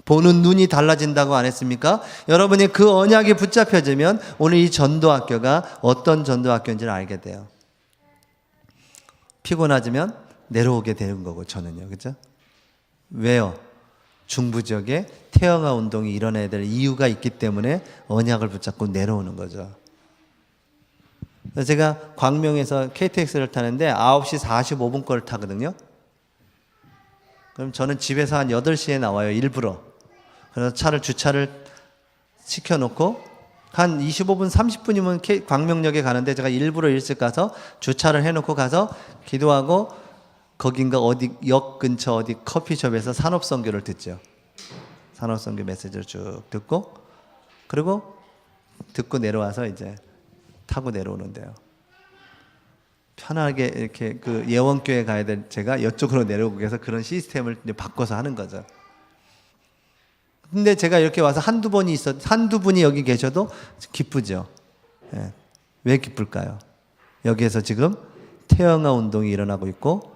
보는 눈이 달라진다고 안 했습니까? 여러분이 그 언약이 붙잡혀지면 오늘 이 전도학교가 어떤 전도학교인지를 알게 돼요. 피곤하지면 내려오게 되는 거고 저는요. 그렇죠? 왜요? 중부 지역에 태영아 운동이 일어나야 될 이유가 있기 때문에 언약을 붙잡고 내려오는 거죠. 제가 광명에서 KTX를 타는데 9시 45분 거를 타거든요. 그럼 저는 집에서 한 8시에 나와요. 일부러. 그래서 주차를 시켜놓고 한 25분 30분이면 광명역에 가는데 제가 일부러 일찍 가서 주차를 해놓고 가서 기도하고 거긴가 어디 역 근처 어디 커피숍에서 산업선교를 듣죠. 산업선교 메시지를 쭉 듣고 그리고 듣고 내려와서 이제 타고 내려오는데요. 편하게 이렇게 그 예원교회 가야 될 제가 이쪽으로 내려오고 해서 그런 시스템을 이제 바꿔서 하는 거죠. 근데 제가 이렇게 와서 한두 분이 여기 계셔도 기쁘죠. 예. 왜 기쁠까요? 여기에서 지금 태영아 운동이 일어나고 있고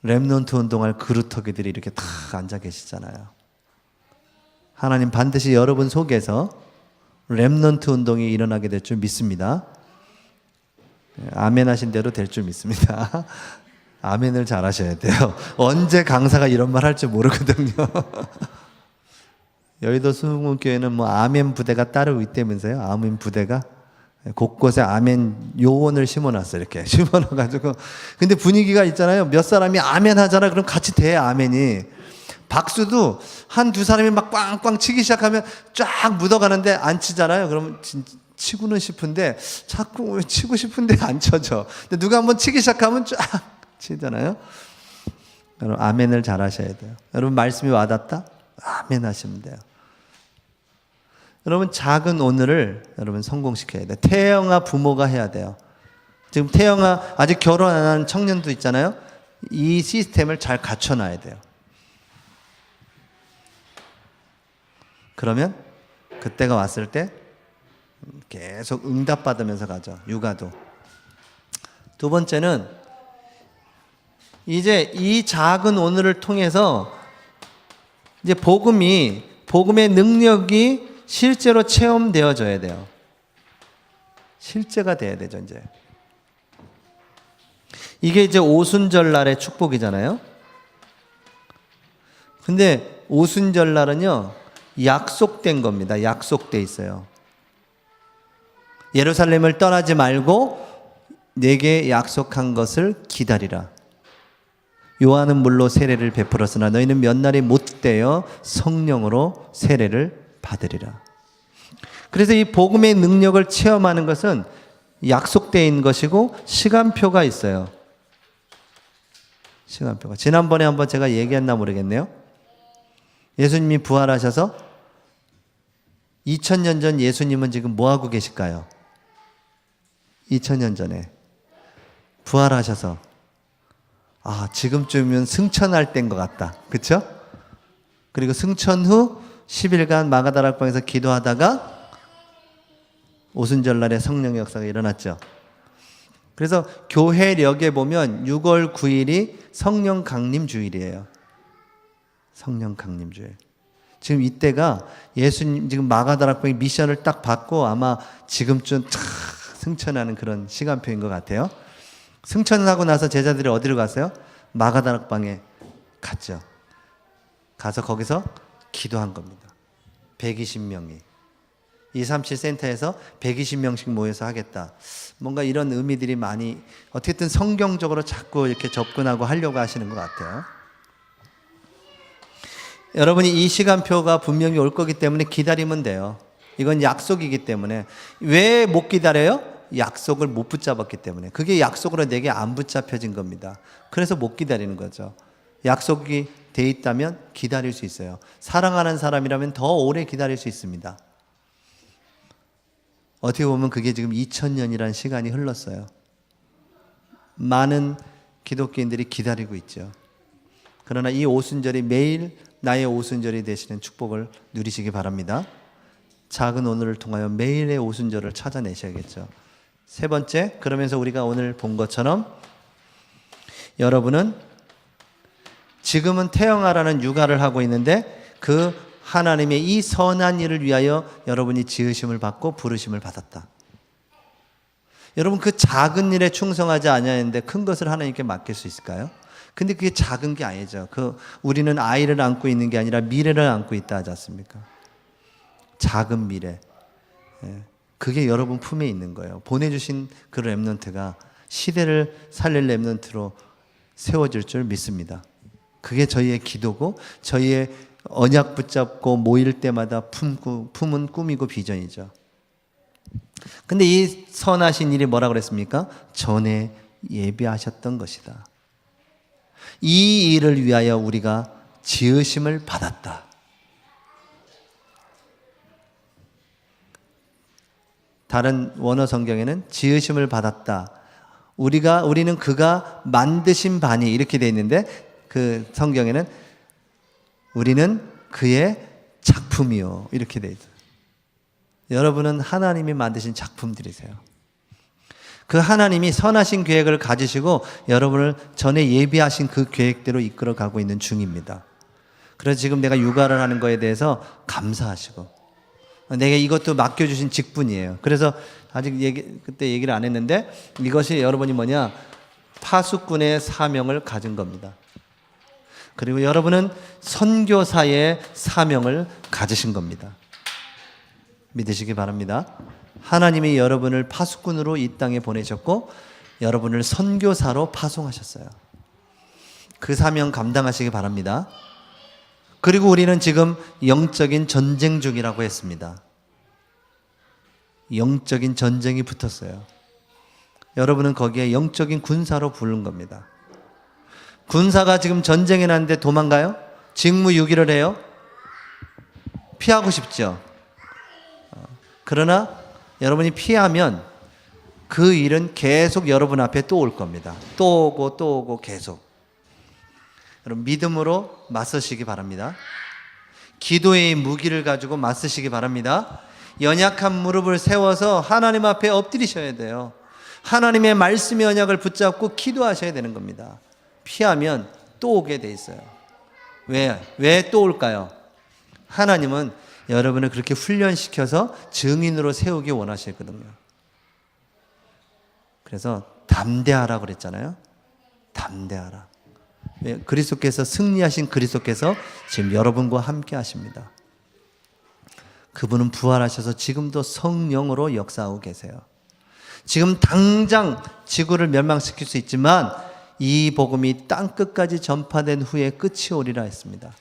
렘넌트 운동할 그루터기들이 이렇게 다 앉아 계시잖아요. 하나님 반드시 여러분 속에서 렘넌트 운동이 일어나게 될 줄 믿습니다. 아멘 하신 대로 될 줄 믿습니다. 아멘을 잘 하셔야 돼요. 언제 강사가 이런 말 할 줄 모르거든요. 여의도 수문교회는 뭐 아멘 부대가 따로 있다면서요. 아멘 부대가 곳곳에 아멘 요원을 심어놨어요. 이렇게 심어놔가지고. 근데 분위기가 있잖아요. 몇 사람이 아멘 하잖아. 그럼 같이 돼 아멘이. 박수도 한두 사람이 막 꽝꽝 치기 시작하면 쫙 묻어가는데 안 치잖아요. 그러면 치고는 싶은데 자꾸 치고 싶은데 안 쳐져. 근데 누가 한번 치기 시작하면 쫙 치잖아요. 여러분 아멘을 잘 하셔야 돼요. 여러분 말씀이 와닿다? 아멘 하시면 돼요. 여러분 작은 오늘을 여러분 성공시켜야 돼요. 태영아 부모가 해야 돼요. 지금 태영아 아직 결혼 안 한 청년도 있잖아요. 이 시스템을 잘 갖춰놔야 돼요. 그러면 그때가 왔을 때 계속 응답받으면서 가죠. 육아도. 두 번째는 이제 이 작은 오늘을 통해서 이제 복음의 능력이 실제로 체험되어져야 돼요. 실제가 돼야 되죠, 이제. 이게 이제 오순절날의 축복이잖아요. 근데 오순절날은요, 약속된 겁니다. 약속돼 있어요. 예루살렘을 떠나지 말고 내게 약속한 것을 기다리라. 요한은 물로 세례를 베풀었으나 너희는 몇 날이 못되어 성령으로 세례를 받으리라. 그래서 이 복음의 능력을 체험하는 것은 약속되어 있는 것이고 시간표가 있어요. 시간표가. 지난번에 한번 제가 얘기했나 모르겠네요. 예수님이 부활하셔서 2000년 전 예수님은 지금 뭐 하고 계실까요? 2000년 전에 부활하셔서 지금쯤이면 승천할 때인 것 같다. 그렇죠? 그리고 승천 후 10일간 마가다락방에서 기도하다가 오순절날에 성령의 역사가 일어났죠. 그래서 교회력에 보면 6월 9일이 성령 강림 주일이에요. 성령 강림 주일. 지금 이때가 예수님 지금 마가다락방의 미션을 딱 받고 아마 지금쯤 승천하는 그런 시간표인 것 같아요. 승천을 하고 나서 제자들이 어디로 갔어요? 마가다락방에 갔죠. 가서 거기서 기도한 겁니다. 120명이. 237 센터에서 120명씩 모여서 하겠다. 뭔가 이런 의미들이 많이 어쨌든 성경적으로 자꾸 이렇게 접근하고 하려고 하시는 것 같아요. 여러분이 이 시간표가 분명히 올 거기 때문에 기다리면 돼요. 이건 약속이기 때문에. 왜 못 기다려요? 약속을 못 붙잡았기 때문에. 그게 약속으로 내게 안 붙잡혀진 겁니다. 그래서 못 기다리는 거죠. 약속이 돼 있다면 기다릴 수 있어요. 사랑하는 사람이라면 더 오래 기다릴 수 있습니다. 어떻게 보면 그게 지금 2000년이라는 시간이 흘렀어요. 많은 기독교인들이 기다리고 있죠. 그러나 이 오순절이 매일 나의 오순절이 되시는 축복을 누리시기 바랍니다. 작은 오늘을 통하여 매일의 오순절을 찾아내셔야겠죠. 세 번째, 그러면서 우리가 오늘 본 것처럼 여러분은 지금은 태영아라는 육아를 하고 있는데 그 하나님의 이 선한 일을 위하여 여러분이 지으심을 받고 부르심을 받았다. 여러분 그 작은 일에 충성하지 아니하는데 큰 것을 하나님께 맡길 수 있을까요? 근데 그게 작은 게 아니죠. 우리는 아이를 안고 있는 게 아니라 미래를 안고 있다 하지 않습니까? 작은 미래. 그게 여러분 품에 있는 거예요. 보내주신 그 렘넌트가 시대를 살릴 렘넌트로 세워질 줄 믿습니다. 그게 저희의 기도고 저희의 언약 붙잡고 모일 때마다 품은 꿈이고 비전이죠. 근데 이 선하신 일이 뭐라고 그랬습니까? 전에 예비하셨던 것이다. 이 일을 위하여 우리가 지으심을 받았다. 다른 원어 성경에는 지으심을 받았다. 우리는 그가 만드신 바니 이렇게 되어 있는데 그 성경에는 우리는 그의 작품이요 이렇게 되어 있어요. 여러분은 하나님이 만드신 작품들이세요. 그 하나님이 선하신 계획을 가지시고 여러분을 전에 예비하신 그 계획대로 이끌어가고 있는 중입니다. 그래서 지금 내가 육아를 하는 거에 대해서 감사하시고 내게 이것도 맡겨주신 직분이에요. 그래서 아직 그때 얘기를 안 했는데 이것이 여러분이 뭐냐? 파수꾼의 사명을 가진 겁니다. 그리고 여러분은 선교사의 사명을 가지신 겁니다. 믿으시기 바랍니다. 하나님이 여러분을 파수꾼으로 이 땅에 보내셨고 여러분을 선교사로 파송하셨어요. 그 사명 감당하시기 바랍니다. 그리고 우리는 지금 영적인 전쟁 중이라고 했습니다. 영적인 전쟁이 붙었어요. 여러분은 거기에 영적인 군사로 부른 겁니다. 군사가 지금 전쟁에 났는데 도망가요? 직무유기를 해요? 피하고 싶죠. 그러나 여러분이 피하면 그 일은 계속 여러분 앞에 또 올 겁니다. 또 오고 계속. 여러분 믿음으로 맞서시기 바랍니다. 기도의 무기를 가지고 맞서시기 바랍니다. 연약한 무릎을 세워서 하나님 앞에 엎드리셔야 돼요. 하나님의 말씀의 언약을 붙잡고 기도하셔야 되는 겁니다. 피하면 또 오게 돼 있어요. 왜 또 올까요? 하나님은 여러분을 그렇게 훈련시켜서 증인으로 세우기 원하시거든요. 그래서 담대하라 그랬잖아요. 담대하라. 그리스도께서 승리하신 그리스도께서 지금 여러분과 함께 하십니다. 그분은 부활하셔서 지금도 성령으로 역사하고 계세요. 지금 당장 지구를 멸망시킬 수 있지만 이 복음이 땅끝까지 전파된 후에 끝이 오리라 했습니다.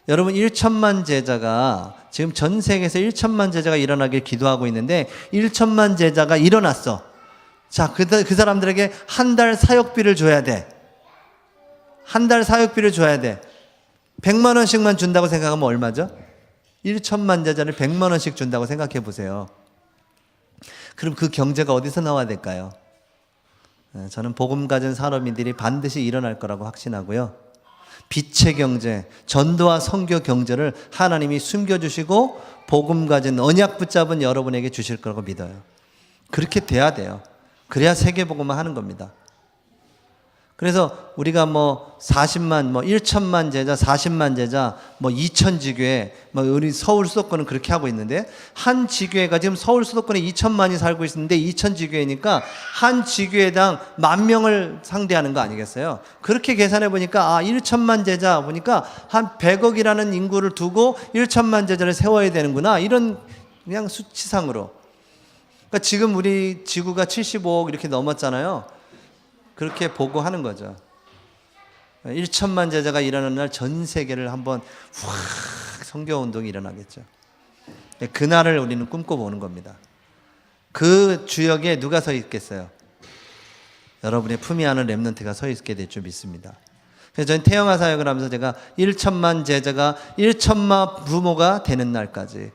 여러분 1천만 제자가 지금 전 세계에서 1천만 제자가 일어나길 기도하고 있는데 1천만 제자가 일어났어. 자, 그 사람들에게 한 달 사역비를 줘야 돼. 한 달 사역비를 줘야 돼. 100만 원씩만 준다고 생각하면 얼마죠? 1천만 제자를 100만 원씩 준다고 생각해 보세요. 그럼 그 경제가 어디서 나와야 될까요? 저는 복음 가진 산업인들이 반드시 일어날 거라고 확신하고요. 빛의 경제, 전도와 선교 경제를 하나님이 숨겨주시고 복음 가진 언약 붙잡은 여러분에게 주실 거라고 믿어요. 그렇게 돼야 돼요. 그래야 세계복음을 하는 겁니다. 그래서 우리가 40만, 1천만 제자, 40만 제자, 2천 지교회, 우리 서울 수도권은 그렇게 하고 있는데, 한 지교회가 지금 서울 수도권에 2천만이 살고 있는데 2천 지교회니까 한 지교회당 10,000명을 상대하는 거 아니겠어요? 그렇게 계산해 보니까 1천만 제자 보니까 한 100억이라는 인구를 두고 1천만 제자를 세워야 되는구나. 이런 그냥 수치상으로. 그러니까 지금 우리 지구가 75억 이렇게 넘었잖아요. 그렇게 보고 하는 거죠. 1천만 제자가 일어나는 날 전 세계를 한번 확 선교운동이 일어나겠죠. 그날을 우리는 꿈꿔보는 겁니다. 그 주역에 누가 서 있겠어요? 여러분의 품위 안은 렘넌트가 서 있게 될 줄 믿습니다. 그래서 저는 태영아 사역을 하면서 제가 1천만 제자가 1천만 부모가 되는 날까지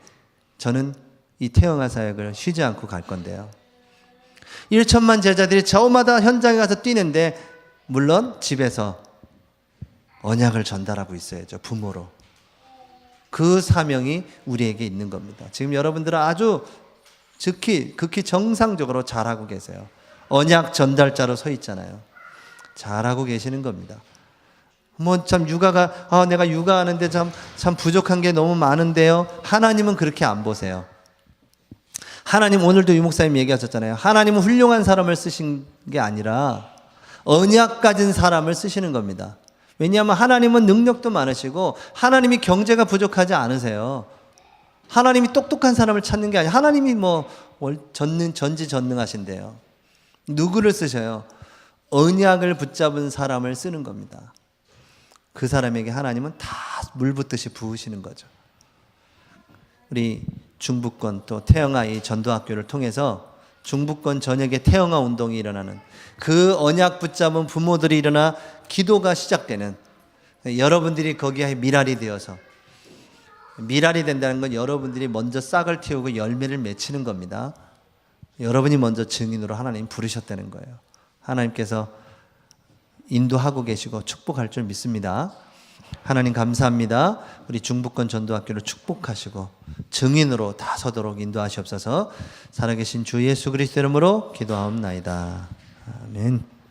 저는 이 태영아 사역을 쉬지 않고 갈 건데요. 1천만 제자들이 저마다 현장에 가서 뛰는데 물론 집에서 언약을 전달하고 있어야죠. 부모로. 그 사명이 우리에게 있는 겁니다. 지금 여러분들은 아주 극히 정상적으로 잘하고 계세요. 언약 전달자로 서 있잖아요. 잘하고 계시는 겁니다. 뭐 참 육아가 내가 육아하는데 참 부족한 게 너무 많은데요. 하나님은 그렇게 안 보세요. 하나님 오늘도 유 목사님 얘기하셨잖아요. 하나님은 훌륭한 사람을 쓰신 게 아니라 언약 가진 사람을 쓰시는 겁니다. 왜냐하면 하나님은 능력도 많으시고 하나님이 경제가 부족하지 않으세요. 하나님이 똑똑한 사람을 찾는 게 아니라 하나님이 전지전능하신데요. 누구를 쓰셔요? 언약을 붙잡은 사람을 쓰는 겁니다. 그 사람에게 하나님은 다 물 붓듯이 부으시는 거죠. 우리 중부권 또 태영아 이 전도학교를 통해서 중부권 전역에 태영아 운동이 일어나는 그 언약 붙잡은 부모들이 일어나 기도가 시작되는 여러분들이 거기에 밀알이 되어서 밀알이 된다는 건 여러분들이 먼저 싹을 틔우고 열매를 맺히는 겁니다. 여러분이 먼저 증인으로 하나님 부르셨다는 거예요. 하나님께서 인도하고 계시고 축복할 줄 믿습니다. 하나님 감사합니다. 우리 중부권 전도학교를 축복하시고 증인으로 다 서도록 인도하시옵소서. 살아계신 주 예수 그리스도 이름으로 기도하옵나이다. 아멘.